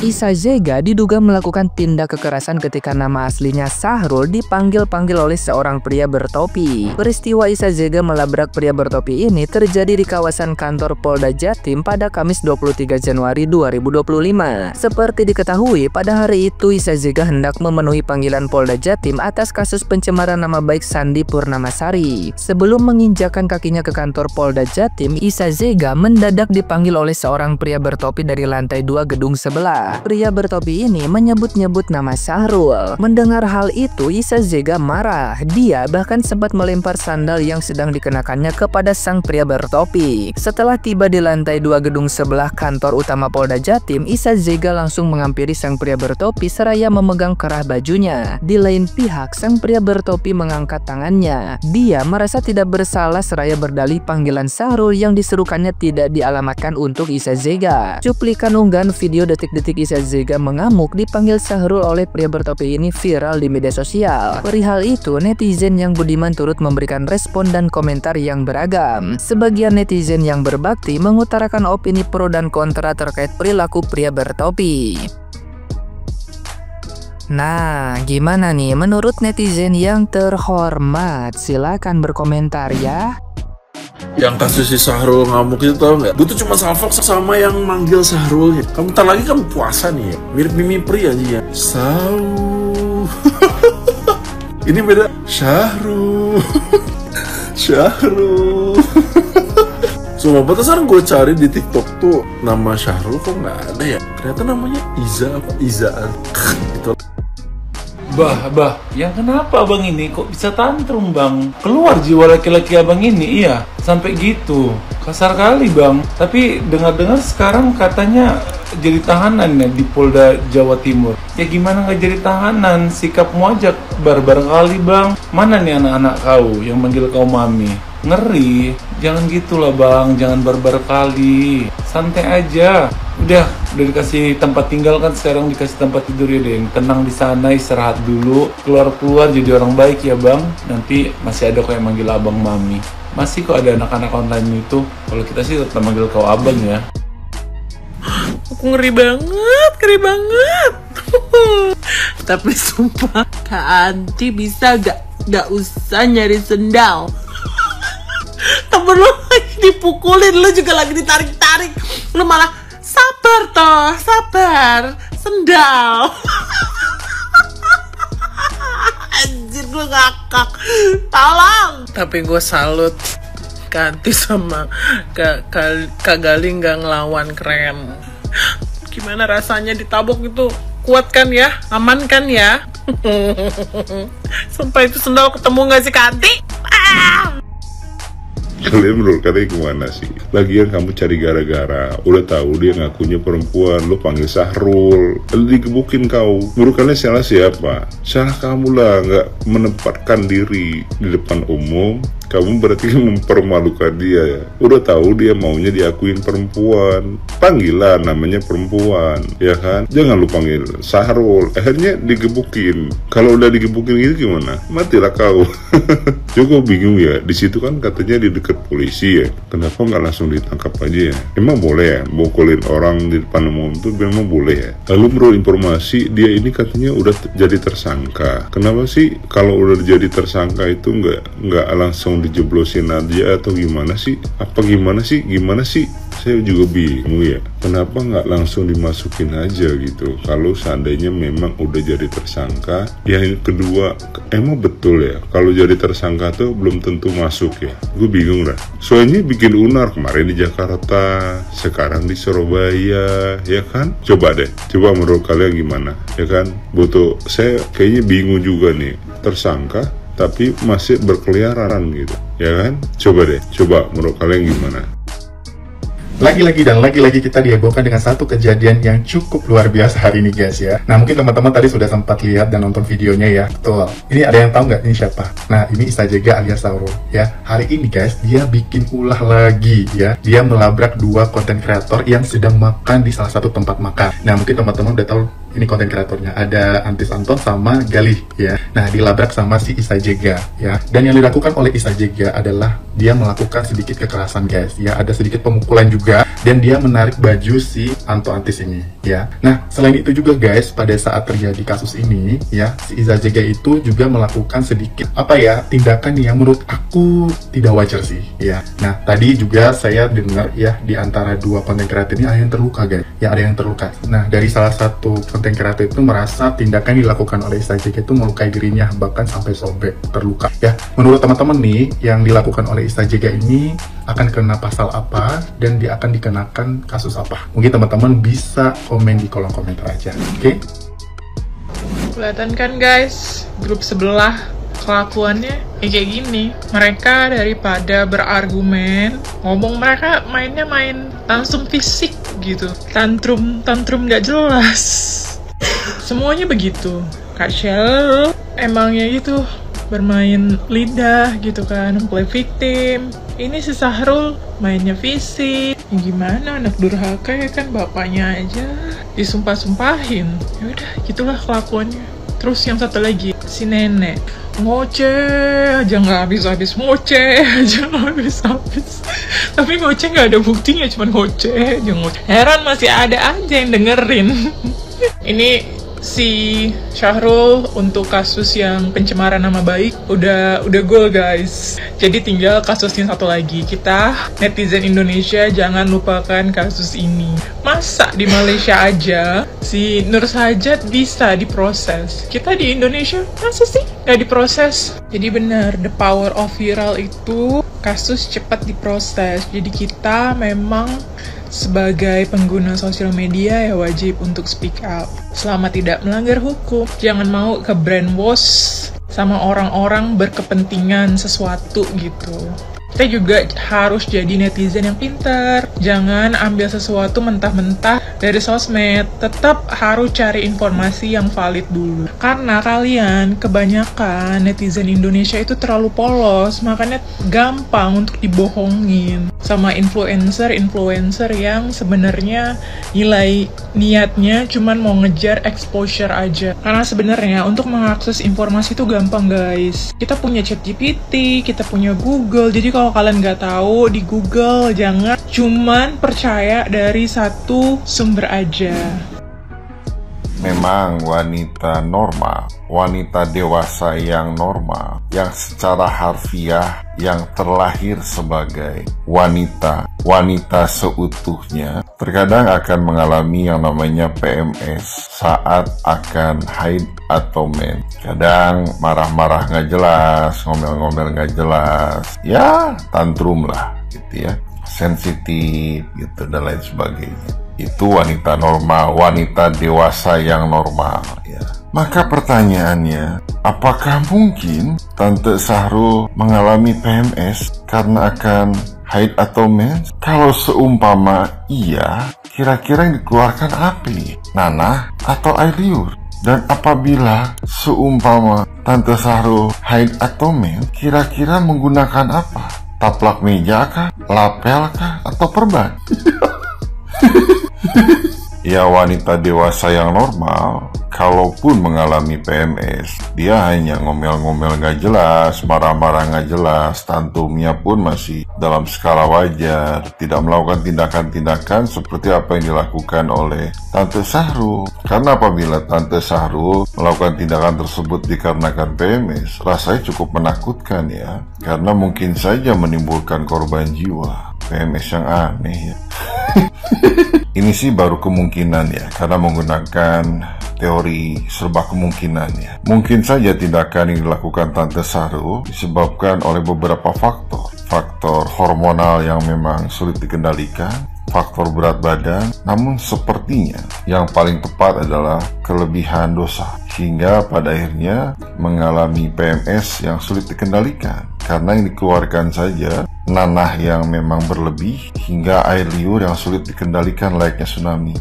Isa Zega diduga melakukan tindak kekerasan ketika nama aslinya Sahrul dipanggil-panggil oleh seorang pria bertopi. Peristiwa Isa Zega melabrak pria bertopi ini terjadi di kawasan kantor Polda Jatim pada Kamis 23 Januari 2025. Seperti diketahui, pada hari itu Isa Zega hendak memenuhi panggilan Polda Jatim atas kasus pencemaran nama baik Sandi Purnamasari. Sebelum menginjakan kakinya ke kantor Polda Jatim, Isa Zega mendadak dipanggil oleh seorang pria bertopi dari lantai 2 gedung sebelah. Pria bertopi ini menyebut-nyebut nama Sahrul. Mendengar hal itu, Isa Zega marah. Dia bahkan sempat melempar sandal yang sedang dikenakannya kepada sang pria bertopi. Setelah tiba di lantai 2 gedung sebelah kantor utama Polda Jatim, Isa Zega langsung menghampiri sang pria bertopi seraya memegang kerah bajunya. Di lain pihak, sang pria bertopi mengangkat tangannya. Dia merasa tidak bersalah seraya berdalih panggilan Sahrul yang diserukannya tidak dialamatkan untuk Isa Zega. Cuplikan unggahan video detik-detik Isa Zega mengamuk dipanggil Sahrul oleh pria bertopi ini viral di media sosial. Perihal itu, netizen yang budiman turut memberikan respon dan komentar yang beragam. Sebagian netizen yang berbakti mengutarakan opini pro dan kontra terkait perilaku pria bertopi. Nah, gimana nih menurut netizen yang terhormat? Silakan berkomentar ya. Yang kasus si Sahrul ngamuk itu tau nggak? Gue tuh cuma salfok sama yang manggil Sahrul. Kamu bentar lagi kan puasa nih ya. Mirip Mimi Pri aja ya. Ini beda. Syahrul. Syahrul. Semua batasan gue cari di TikTok tuh nama Syahrul kok nggak ada ya. Ternyata namanya Iza apa Izaan. Itu. Bah, yang kenapa abang ini kok bisa tantrum bang? Keluar jiwa laki-laki abang ini, iya. Sampai gitu, kasar kali bang. Tapi dengar-dengar sekarang katanya jadi tahanan ya di Polda Jawa Timur. Ya gimana nggak jadi tahanan? Sikapmu aja barbar kali bang. Mana nih anak-anak kau yang manggil kau mami? Ngeri, jangan gitulah bang, jangan barbar kali. Santai aja. Udah dikasih tempat tinggal kan, sekarang dikasih tempat tidur ya deh. Tenang di sana, istirahat dulu. Keluar jadi orang baik ya bang. Nanti masih ada kok yang manggil abang mami. Masih kok ada anak-anak online itu. Kalau kita sih tetap manggil kau abang ya. Aku ngeri banget. Tapi sumpah, Kak Anti bisa gak usah nyari sendal. Temen lu lagi dipukulin, lu juga lagi ditarik-tarik. Lu malah sabar, sendal. Anjir, gue ngakak. Tolong. Tapi gue salut Kanti sama Kak Galing gak ngelawan, keren. Gimana rasanya ditabok itu? Kuat kan ya? Aman kan ya? Sumpah itu sendal ketemu gak sih Kanti? Kalian menurut kalian gimana sih? Lagian kamu cari gara-gara. Udah tahu dia ngakunya perempuan, lo panggil Sahrul, lalu digebukin kau. Menurut kalian salah siapa? Salah kamu lah, nggak menempatkan diri di depan umum. Kamu berarti mempermalukan dia ya. Udah tahu dia maunya diakuin perempuan, panggillah namanya perempuan, ya kan? Jangan lu panggil Sahrul, akhirnya digebukin. Kalau udah digebukin gitu gimana? Matilah kau. Juga bingung ya. Di situ kan katanya di dekat polisi ya. Kenapa nggak langsung ditangkap aja ya? Emang boleh ya mukulin orang di depan umum tuh? Memang boleh ya. Lalu menurut informasi dia ini katanya udah jadi tersangka. Kenapa sih kalau udah jadi tersangka itu nggak langsung dijeblosin aja atau gimana sih? Gimana sih? Saya juga bingung ya. Kenapa nggak langsung dimasukin aja gitu? Kalau seandainya memang udah jadi tersangka. Yang kedua, emang betul ya kalau jadi tersangka tuh belum tentu masuk ya? Gue bingung lah. Soalnya bikin unar kemarin di Jakarta, sekarang di Surabaya, ya kan? Coba menurut kalian gimana? Ya kan? Saya kayaknya bingung juga nih. Tersangka tapi masih berkeliaran gitu, ya kan? Coba menurut kalian gimana? Lagi-lagi kita dihebohkan dengan satu kejadian yang cukup luar biasa hari ini guys ya. Nah mungkin teman-teman tadi sudah sempat lihat dan nonton videonya ya. Betul. Ini ada yang tahu nggak ini siapa? Nah ini Isa Zega alias Sahrul ya. Hari ini guys dia bikin ulah lagi ya. Dia melabrak dua konten kreator yang sedang makan di salah satu tempat makan. Nah mungkin teman-teman udah tahu ini konten kreatornya, ada Antis Anton sama Galih ya. Nah, dilabrak sama si Isa Jega ya. Dan yang dilakukan oleh Isa Jega adalah dia melakukan sedikit kekerasan guys ya, ada sedikit pemukulan juga, dan dia menarik baju si Anto Antis ini ya. Nah, selain itu juga guys, pada saat terjadi kasus ini ya, si Isa Jega itu juga melakukan sedikit tindakan yang menurut aku tidak wajar sih ya. Nah, tadi juga saya dengar ya, di antara dua konten kreator ini ada yang terluka guys ya, ada yang terluka. Nah, dari salah satu konten kreator itu merasa tindakan yang dilakukan oleh Isa Jega itu melukai dirinya, bahkan sampai sobek, terluka ya. Menurut teman-teman nih, yang dilakukan oleh Isa Jega ini akan kena pasal apa dan dia akan dikenakan kasus apa? Mungkin teman-teman bisa komen di kolom komentar aja, oke? Kelihatan kan guys, grup sebelah kelakuannya kayak gini. Mereka daripada berargumen, mereka mainnya main langsung fisik gitu, tantrum nggak jelas. Semuanya begitu. Kak Shell emangnya gitu, bermain lidah gitu kan, play victim. Ini si Sahrul mainnya fisik. Gimana, anak durhaka ya kan, bapaknya aja disumpah-sumpahin. Yaudah, gitulah kelakuannya. Terus yang satu lagi, si nenek ngoceh aja nggak habis-habis, ngoceh aja nggak habis-habis. Tapi ngoceh nggak ada buktinya, cuma ngoceh aja ngoceh. Heran masih ada aja yang dengerin. Ini si Syahrul untuk kasus yang pencemaran nama baik udah goal guys. Jadi tinggal kasusnya satu lagi. Kita netizen Indonesia jangan lupakan kasus ini. Masa di Malaysia aja si Nur Sajat bisa diproses, kita di Indonesia masa sih nggak diproses? Jadi benar, the power of viral itu kasus cepat diproses. Jadi kita memang sebagai pengguna sosial media ya wajib untuk speak up selama tidak melanggar hukum. Jangan mau ke brainwash sama orang-orang berkepentingan sesuatu gitu. Kita juga harus jadi netizen yang pintar. Jangan ambil sesuatu mentah-mentah dari sosmed. Tetap harus cari informasi yang valid dulu. Karena kalian kebanyakan netizen Indonesia itu terlalu polos, makanya gampang untuk dibohongin sama influencer yang sebenarnya nilai niatnya cuman mau ngejar exposure aja. Karena sebenarnya untuk mengakses informasi itu gampang guys. Kita punya ChatGPT, kita punya Google. Jadi kalau kalian nggak tahu di Google, jangan cuman percaya dari satu sumber aja. Memang wanita normal, wanita dewasa yang normal, yang secara harfiah yang terlahir sebagai wanita seutuhnya, terkadang akan mengalami yang namanya PMS saat akan haid atau mens. Kadang marah-marah nggak jelas, ngomel-ngomel nggak jelas, ya tantrum lah gitu ya, sensitif gitu dan lain sebagainya. Itu wanita normal, wanita dewasa yang normal ya. Maka pertanyaannya, apakah mungkin Tante Sahrul mengalami PMS karena akan haid atau mens? Kalau seumpama iya, kira-kira yang dikeluarkan apa? Nanah atau air liur? Dan apabila seumpama Tante Sahrul haid atau mens, kira-kira menggunakan apa? Taplak meja kah? Lapel kah? Atau perban? Ya, wanita dewasa yang normal, kalaupun mengalami PMS, dia hanya ngomel-ngomel gak jelas, marah-marah gak jelas, tantrumnya pun masih dalam skala wajar, tidak melakukan tindakan-tindakan seperti apa yang dilakukan oleh Tante Sahrul. Karena apabila Tante Sahrul melakukan tindakan tersebut dikarenakan PMS, rasanya cukup menakutkan ya, karena mungkin saja menimbulkan korban jiwa. PMS yang aneh ya. Ini sih baru kemungkinan ya, karena menggunakan teori serba kemungkinan ya. Mungkin saja tindakan yang dilakukan Tante Sahrul disebabkan oleh beberapa faktor. Faktor hormonal yang memang sulit dikendalikan, faktor berat badan, namun sepertinya yang paling tepat adalah kelebihan dosa, hingga pada akhirnya mengalami PMS yang sulit dikendalikan. Karena yang dikeluarkan saja nanah yang memang berlebih hingga air liur yang sulit dikendalikan layaknya tsunami.